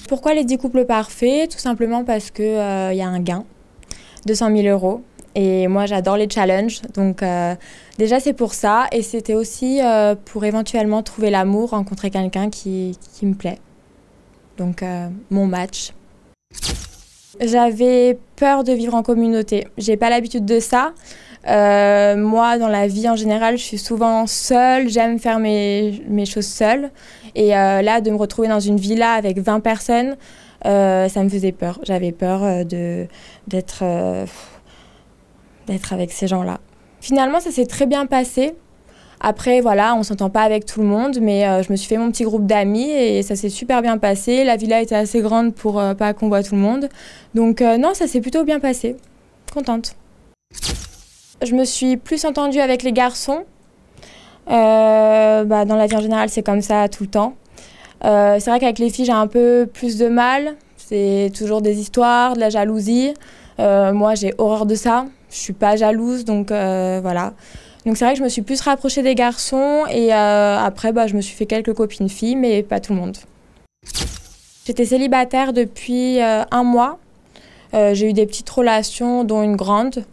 Pourquoi les 10 couples parfaits? Tout simplement parce qu'il y a un gain, 200 000 €. Et moi, j'adore les challenges. Donc déjà, c'est pour ça. Et c'était aussi pour éventuellement trouver l'amour, rencontrer quelqu'un qui me plaît. Donc mon match. J'avais peur de vivre en communauté. J'ai pas l'habitude de ça. Moi, dans la vie en général, je suis souvent seule. J'aime faire mes choses seule. Et là, de me retrouver dans une villa avec 20 personnes, ça me faisait peur. J'avais peur d'être avec ces gens-là. Finalement, ça s'est très bien passé. Après, voilà, on ne s'entend pas avec tout le monde, mais je me suis fait mon petit groupe d'amis et ça s'est super bien passé. La villa était assez grande pour pas qu'on voit tout le monde. Donc non, ça s'est plutôt bien passé. Contente. Je me suis plus entendue avec les garçons. Dans la vie en général, c'est comme ça tout le temps. C'est vrai qu'avec les filles, j'ai un peu plus de mal. C'est toujours des histoires, de la jalousie. Moi, j'ai horreur de ça. Je suis pas jalouse, donc voilà. Donc c'est vrai que je me suis plus rapprochée des garçons et après, je me suis fait quelques copines filles, mais pas tout le monde. J'étais célibataire depuis 1 mois. J'ai eu des petites relations, dont une grande.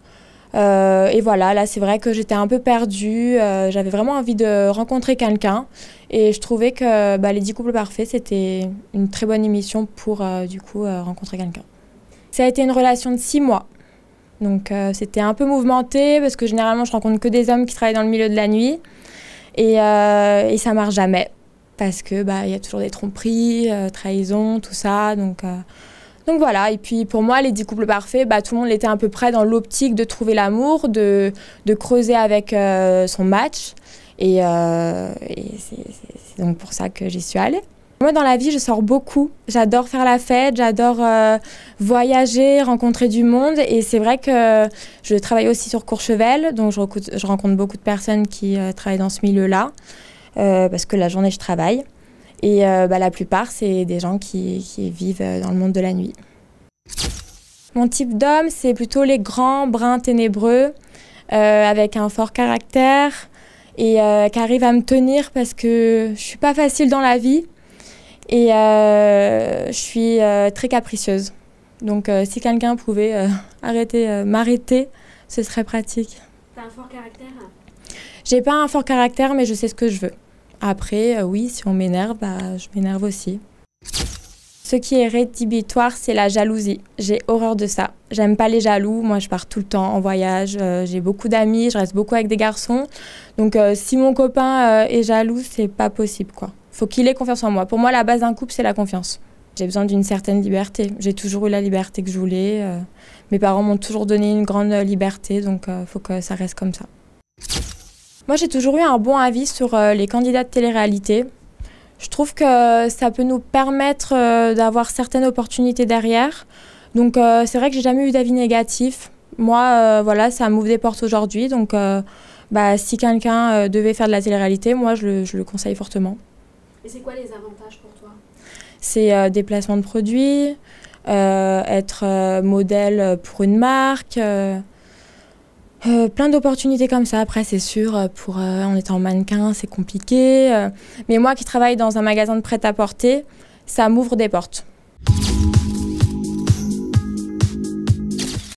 Et voilà, là c'est vrai que j'étais un peu perdue, j'avais vraiment envie de rencontrer quelqu'un et je trouvais que les 10 couples parfaits c'était une très bonne émission pour rencontrer quelqu'un. Ça a été une relation de 6 mois, donc c'était un peu mouvementé parce que généralement je rencontre que des hommes qui travaillent dans le milieu de la nuit et ça marche jamais parce que y a toujours des tromperies, trahisons, tout ça, donc voilà, et puis pour moi, les 10 couples parfaits, tout le monde était à peu près dans l'optique de trouver l'amour, de creuser avec son match. Et c'est donc pour ça que j'y suis allée. Moi, dans la vie, je sors beaucoup. J'adore faire la fête, j'adore voyager, rencontrer du monde. Et c'est vrai que je travaille aussi sur Courchevel, donc je rencontre beaucoup de personnes qui travaillent dans ce milieu-là, parce que la journée, je travaille. Et la plupart, c'est des gens qui vivent dans le monde de la nuit. Mon type d'homme, c'est plutôt les grands, bruns, ténébreux, avec un fort caractère et qui arrivent à me tenir parce que je ne suis pas facile dans la vie et je suis très capricieuse. Donc si quelqu'un pouvait m'arrêter, ce serait pratique. T'as un fort caractère? J'ai pas un fort caractère, mais je sais ce que je veux. Après, oui, si on m'énerve, je m'énerve aussi. Ce qui est rédhibitoire, c'est la jalousie. J'ai horreur de ça. J'aime pas les jaloux. Moi, je pars tout le temps en voyage. J'ai beaucoup d'amis, je reste beaucoup avec des garçons. Donc, si mon copain est jaloux, c'est pas possible, quoi. Faut qu'il ait confiance en moi. Pour moi, la base d'un couple, c'est la confiance. J'ai besoin d'une certaine liberté. J'ai toujours eu la liberté que je voulais. Mes parents m'ont toujours donné une grande liberté, donc faut que ça reste comme ça. Moi, j'ai toujours eu un bon avis sur les candidats de télé-réalité. Je trouve que ça peut nous permettre d'avoir certaines opportunités derrière. Donc, c'est vrai que j'ai jamais eu d'avis négatif. Moi, voilà, ça m'ouvre des portes aujourd'hui. Donc, si quelqu'un devait faire de la télé-réalité, moi, je le conseille fortement. Et c'est quoi les avantages pour toi? C'est des placements de produits, être modèle pour une marque... plein d'opportunités comme ça. Après, c'est sûr, en étant mannequin, c'est compliqué. Mais moi qui travaille dans un magasin de prêt-à-porter, ça m'ouvre des portes.